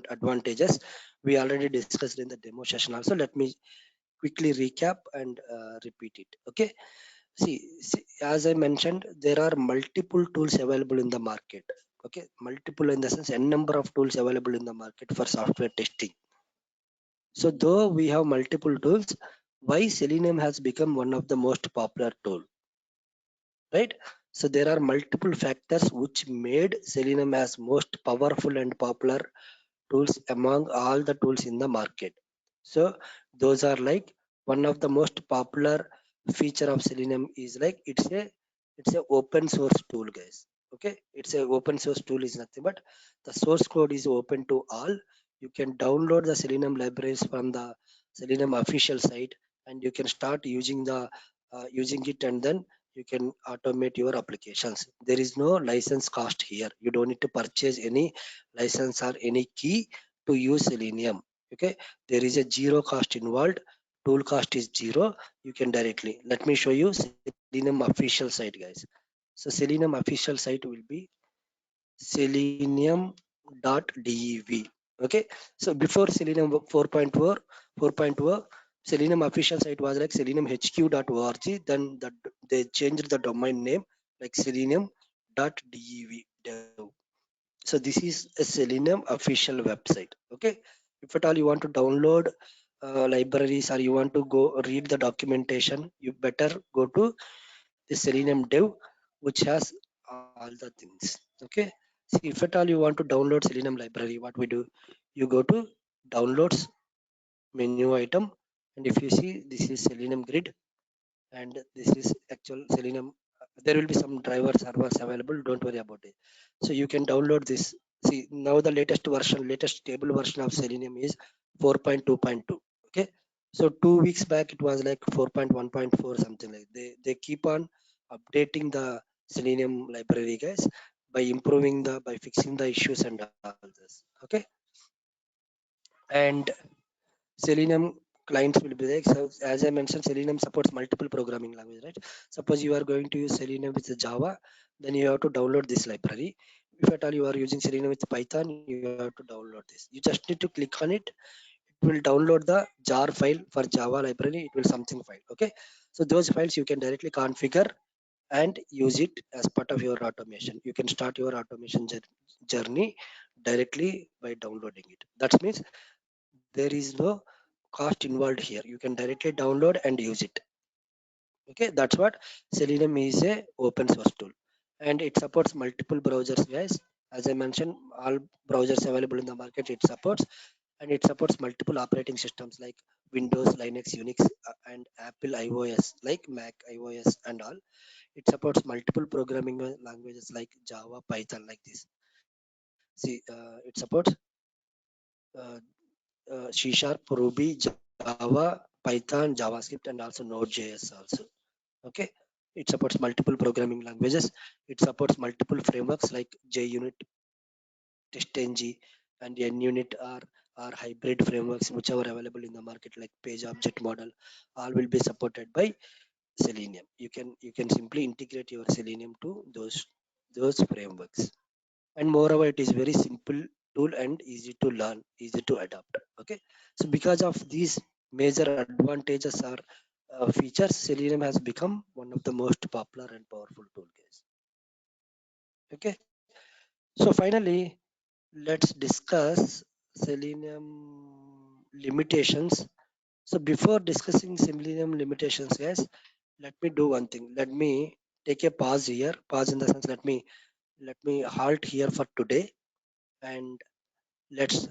advantages. We already discussed in the demo session also. Let me quickly recap and repeat it. Okay, see, as I mentioned, there are multiple tools available in the market. Okay, multiple in the sense n number of tools available in the market for software testing. So though we have multiple tools, why Selenium has become one of the most popular tool, right? So there are multiple factors which made Selenium as most powerful and popular tools among all the tools in the market. So those are like, one of the most popular feature of Selenium is like, it's a open source tool, guys. Okay, it's a open source tool is nothing but the source code is open to all. You can download the Selenium libraries from the Selenium official site, and you can start using the using it, and then you can automate your applications. There is no license cost here. You don't need to purchase any license or any key to use Selenium. Okay, there is a zero cost involved. Tool cost is zero. You can directly, let me show you Selenium official site, guys. So Selenium official site will be selenium.dev. Okay, so before Selenium 4.0 Selenium official site was like seleniumhq.org. Then they changed the domain name like selenium.dev. So this is a Selenium official website. Okay, if at all you want to download libraries, or you want to go read the documentation, you better go to the Selenium dev, which has all the things. Okay, see, if at all you want to download Selenium library, what we do, you go to downloads menu item, and if you see, this is Selenium grid, and this is actual Selenium. There will be some driver servers available, don't worry about it. So you can download this. See, now the latest stable version of Selenium is 4.2.2. Okay, so 2 weeks back it was like 4.1.4, something like. They keep on updating the Selenium library, guys, by improving the, by fixing the issues and all this. Okay, and Selenium clients will be like, so as I mentioned, Selenium supports multiple programming language, right? Suppose you are going to use Selenium with Java, then you have to download this library. If at all you are using Selenium with Python, you have to download this. You just need to click on it. It will download the jar file for Java library. It will something file. Okay, so those files you can directly configure and use it as part of your automation. You can start your automation journey directly by downloading it. That means there is no cost involved here. You can directly download and use it. Okay, that's what Selenium is, a open source tool, and it supports multiple browsers, guys. As I mentioned, all browsers available in the market it supports, and it supports multiple operating systems like Windows, Linux, Unix, and Apple iOS like Mac iOS and all. It supports multiple programming languages like Java, Python, like this. See, it supports uh, C Sharp, Ruby, Java, Python, JavaScript, and also Node.js also. Okay, it supports multiple programming languages. It supports multiple frameworks like JUnit, TestNG, and NUnit, are hybrid frameworks whichever available in the market like Page Object Model. All will be supported by Selenium. You can simply integrate your Selenium to those frameworks, and moreover it is very simple tool and easy to learn, easy to adapt. Okay, so because of these major advantages or features, Selenium has become one of the most popular and powerful tool, guys. Okay, so finally, let's discuss Selenium limitations. So before discussing Selenium limitations, guys, let me do one thing. Let me take a pause here. Pause in the sense, let me halt here for today, and let's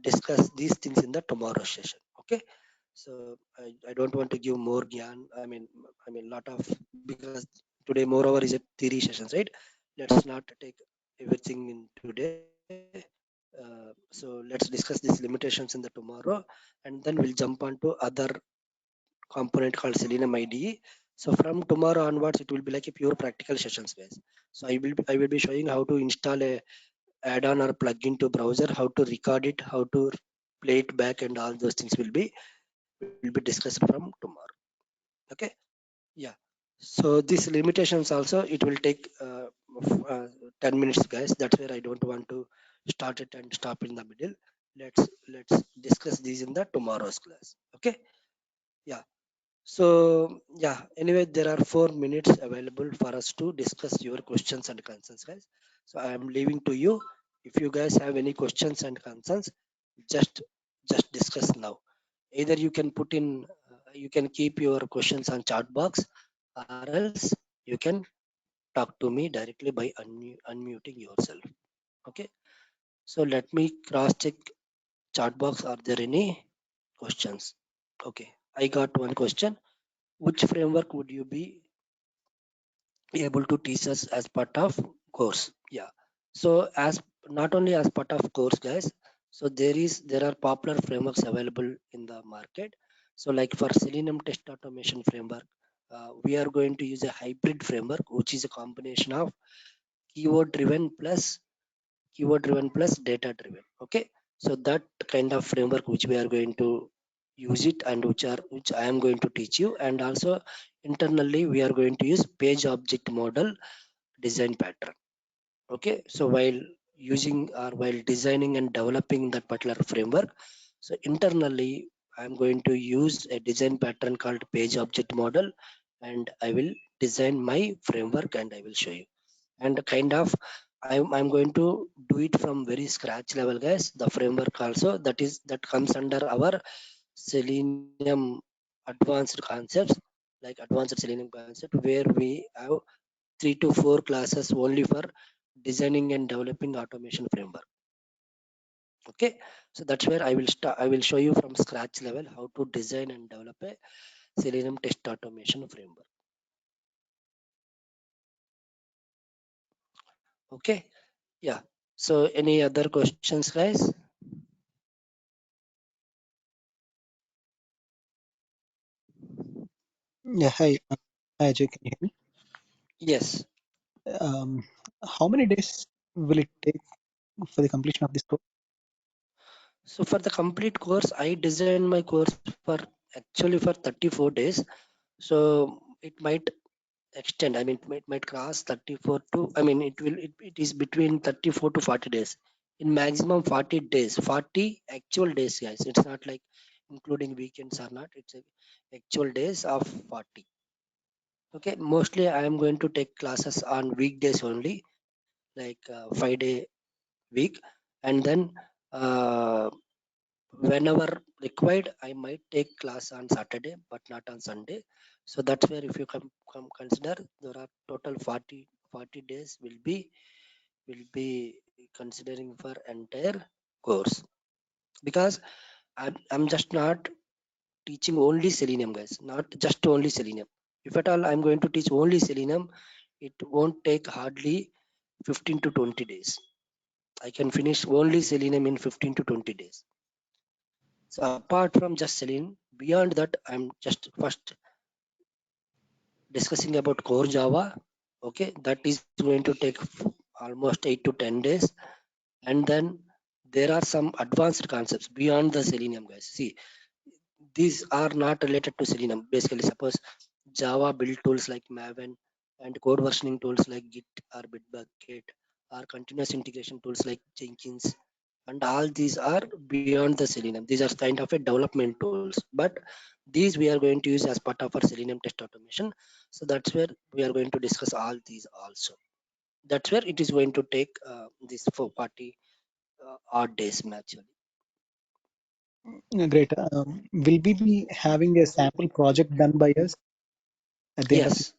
discuss these things in the tomorrow session. Okay, so I don't want to give more gyan. I mean lot of, because today moreover is a theory sessions, right? Let's not take everything in today. So let's discuss these limitations in the tomorrow, and then we'll jump on to other component called Selenium IDE. So from tomorrow onwards, it will be like a pure practical sessions, guys. So I will be showing how to install a add-on or plug-in to browser, how to record it, how to play it back, and all those things will be discussed from tomorrow. Okay. Yeah. So these limitations also it will take 10 minutes, guys. That's where I don't want to start it and stop in the middle. Let's discuss these in the tomorrow's class. Okay. Yeah. So yeah, anyway, there are 4 minutes available for us to discuss your questions and concerns, guys. So I am leaving to you. If you guys have any questions and concerns, just just discuss now. Either you can put in, you can keep your questions on chat box, or else you can talk to me directly by unmuting yourself. Okay. So let me cross check chat box. Are there any questions? Okay, I got one question. Which framework would you be able to teach us as part of course? Yeah, so as not only as part of course, guys, so there are popular frameworks available in the market. So like for Selenium test automation framework, we are going to use a hybrid framework, which is a combination of keyword driven plus data driven. Okay, so that kind of framework which we are going to use it, and which I am going to teach you. And also internally we are going to use page object model design pattern. Okay, so while using or while designing and developing that particular framework, so internally I'm going to use a design pattern called page object model, and I will design my framework and I will show you. And kind of I'm going to do it from very scratch level, guys. The framework also that comes under our Selenium advanced concepts, like advanced Selenium concept, where we have 3 to 4 classes only for designing and developing automation framework. Okay, so that's where I will show you from scratch level how to design and develop a Selenium test automation framework. Okay. Yeah, so any other questions, guys? Yeah, hi. Hi, Ajay, can you hear me? Yes. Um, how many days will it take for the completion of this course? So for the complete course, I designed my course for actually for 34 days. So it might extend. I mean, it might cross 34 to. I mean, it is between 34 to 40 days. In maximum 40 days, 40 actual days, guys. It's not like including weekends or not. It's actual days of 40. Okay. Mostly, I am going to take classes on weekdays only, like 5 day week, and then. Uh, Whenever required, I might take class on Saturday but not on Sunday. So that's where if you come consider, there are total 40 days will be considering for entire course. Because I'm just not teaching only Selenium, guys, not just only Selenium. If at all I'm going to teach only Selenium, it won't take hardly 15 to 20 days. I can finish only Selenium in 15 to 20 days. So apart from just Selenium, beyond that, I'm just first discussing about core Java. Okay, that is going to take almost 8 to 10 days, and then there are some advanced concepts beyond the Selenium, guys. See, these are not related to Selenium. Basically, suppose Java build tools like Maven and code versioning tools like Git or Bitbucket or continuous integration tools like Jenkins, and all these are beyond the Selenium. These are kind of a development tools, but these we are going to use as part of our Selenium test automation. So that's where we are going to discuss all these also. That's where it is going to take this for party odd days actually. Great. Will we be having a sample project done by us at the end of the? Yes,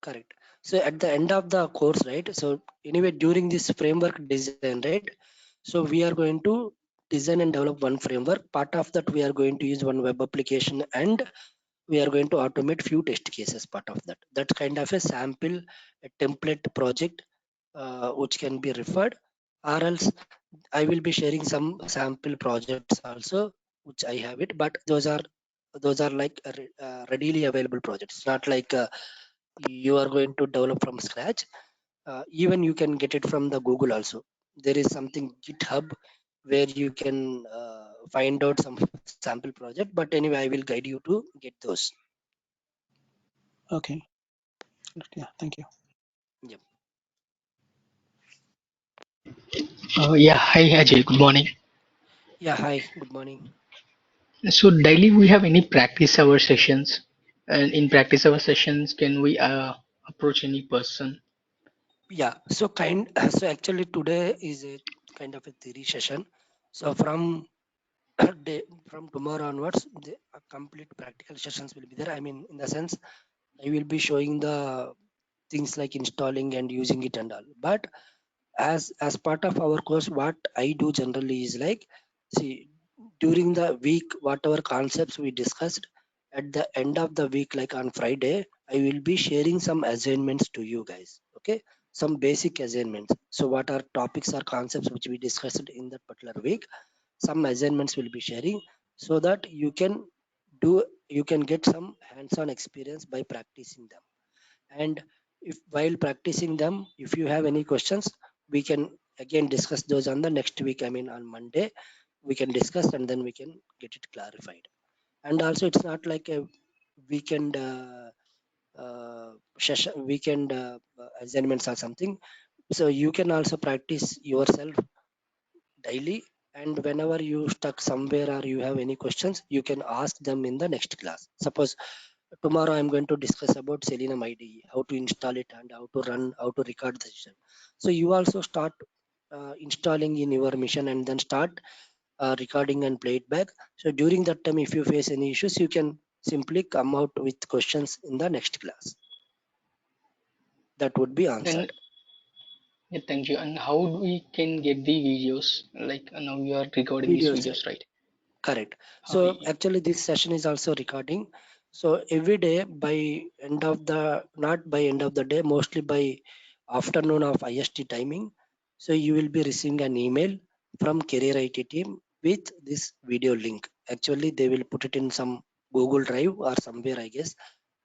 correct. So at the end of the course, right? So anyway, during this framework design, right? So we are going to design and develop one framework. Part of that, we are going to use one web application, and we are going to automate few test cases. Part of that. That's kind of a sample, a template project, which can be referred, or else I will be sharing some sample projects also, which I have it. But those are like readily available projects. It's not like you are going to develop from scratch. Even you can get it from the Google also. there is something GitHub where you can find out some sample project. But anyway, I will guide you to get those. Okay. Yeah. Thank you. Yep. Yeah, hi Ajay, good morning. Yeah. Hi. Good morning. So daily we have any practice hour sessions, and in practice hour sessions, can we approach any person? Yeah. So kind. So actually, today is a kind of a theory session. So from day, from tomorrow onwards, the complete practical sessions will be there. I mean, in the sense, I will be showing the things like installing and using it and all. But as part of our course, what I do generally is like, see, during the week, whatever concepts we discussed, at the end of the week, like on Friday, I will be sharing some assignments to you guys. Okay, some basic assignments. So what are topics or concepts which we discussed in that particular week, some assignments will be sharing, so that do you can get some hands-on experience by practicing them. And if while practicing them, if you have any questions, we can again discuss those on the next week. I mean, on Monday we can discuss, and then we can get it clarified. And also, it's not like a weekend session, weekend assignments or something. So you can also practice yourself daily, and whenever you stuck somewhere or you have any questions, you can ask them in the next class. Suppose tomorrow I'm going to discuss about Selenium IDE, how to install it and how to run, how to record the session. So you also start installing in your mission, and then start recording and play it back. So during that time, if you face any issues, you can simply come out with questions in the next class that would be And answered. yeah, thank you. And how we can get the videos? Like now you are recording these Videos. videos, right? Correct. So Yeah. actually, this session is also recording. So every day by end of the, not by end of the day, mostly by afternoon of IST timing. So you will be receiving an email from Career IT team with this video link. Actually, they will put it in some Google Drive or somewhere, I guess,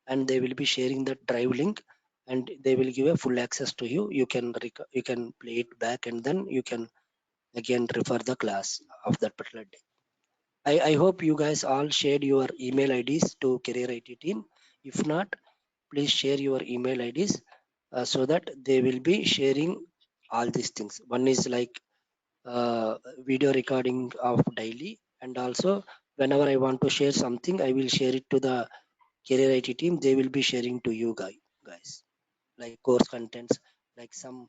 and they will be sharing that drive link, and they will give a full access to you. You can you can play it back, and then you can again refer the class of that particular day. I hope you guys all shared your email IDs to Career IT team. If not, please share your email IDs so that they will be sharing all these things. One is like video recording of daily, and also whenever I want to share something, I will share it to the Career IT team. They will be sharing to you guys, like course contents, like some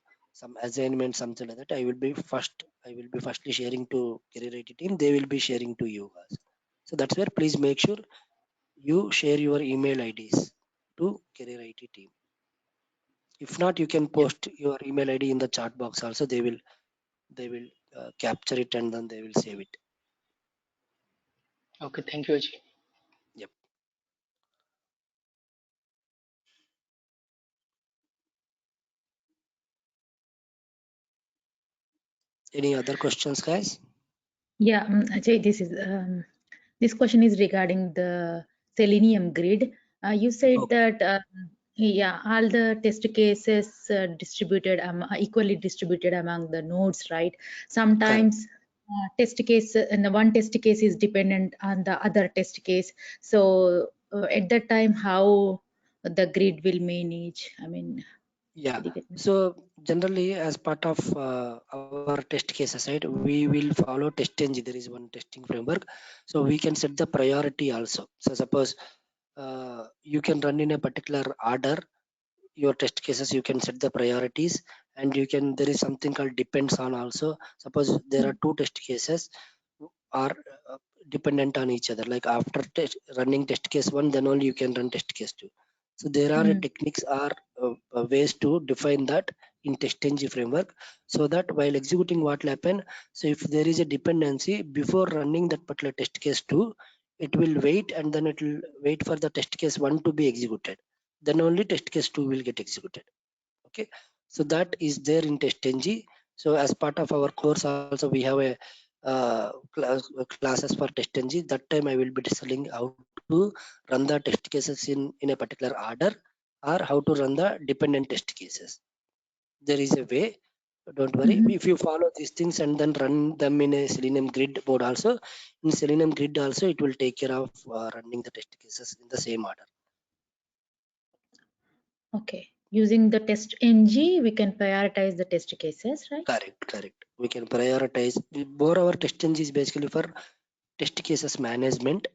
assignment, something like that. I will be firstly sharing to Career IT team. They will be sharing to you guys. So that's where please make sure you share your email IDs to Career IT team. If not, you can Yep. post your email ID in the chat box also. They will capture it, and then they will save it. Okay, thank you, Ajay. Yep. Any other questions, guys? Yeah, Ajay, this question is regarding the Selenium grid. You said Okay. that yeah, all the test cases distributed equally distributed among the nodes, right? Correct. Sometimes test case and the one test case is dependent on the other test case. So at that time, how the grid will manage? I mean, Yeah. did you get me? So generally, as part of our test cases, right, we will follow TestNG. There is one testing framework, so we can set the priority also. So suppose you can run in a particular order your test cases. You can set the priorities, and you can. There is something called depends on also. Suppose there are two test cases are dependent on each other. Like after running test case one, then only you can run test case two. So there are Mm, techniques or ways to define that in TestNG framework, so that while executing what will happen. So if there is a dependency before running that particular test case two, it will wait, and then it will wait for the test case one to be executed. Then only test case two will get executed. Okay, so that is there in TestNG. So as part of our course also, we have a classes for TestNG. That time I will be discussing how to run the test cases in a particular order, or how to run the dependent test cases. There is a way Don't worry. Mhm. If you follow these things and then run them in a Selenium grid mode also, in Selenium grid also, it will take care of running the test cases in the same order. Okay. Using the test ng, we can prioritize the test cases, right? Correct. We can prioritize. More our test engine is basically for test cases management,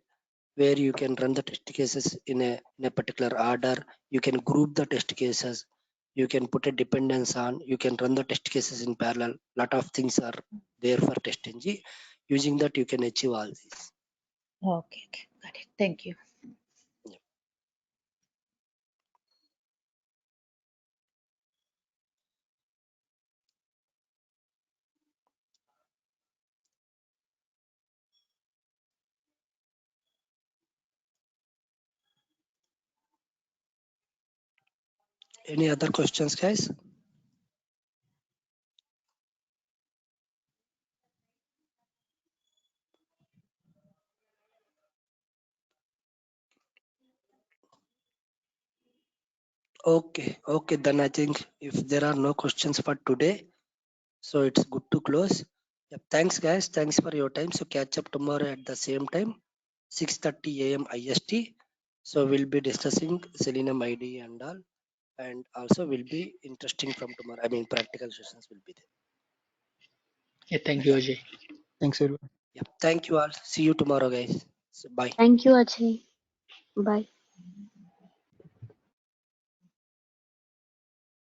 where you can run the test cases in a particular order. You can group the test cases. You can put a dependence on. You can run the test cases in parallel. Lot of things are there for test engine. Using that, you can achieve all these. Okay. Got it. Thank you. Yeah. Any other questions, guys? Okay. Then I think if there are no questions for today, so it's good to close. Yeah, thanks, guys. Thanks for your time. So catch up tomorrow at the same time, 6:30 a.m. IST. So we'll be discussing Selenium ID and all, and also will be interesting from tomorrow. I mean, practical sessions will be there. Yeah, thank you, Yeah. Ajay. Thanks, everyone. Yeah. Thank you all. See you tomorrow, guys. So bye. Thank you, Ajay. Bye.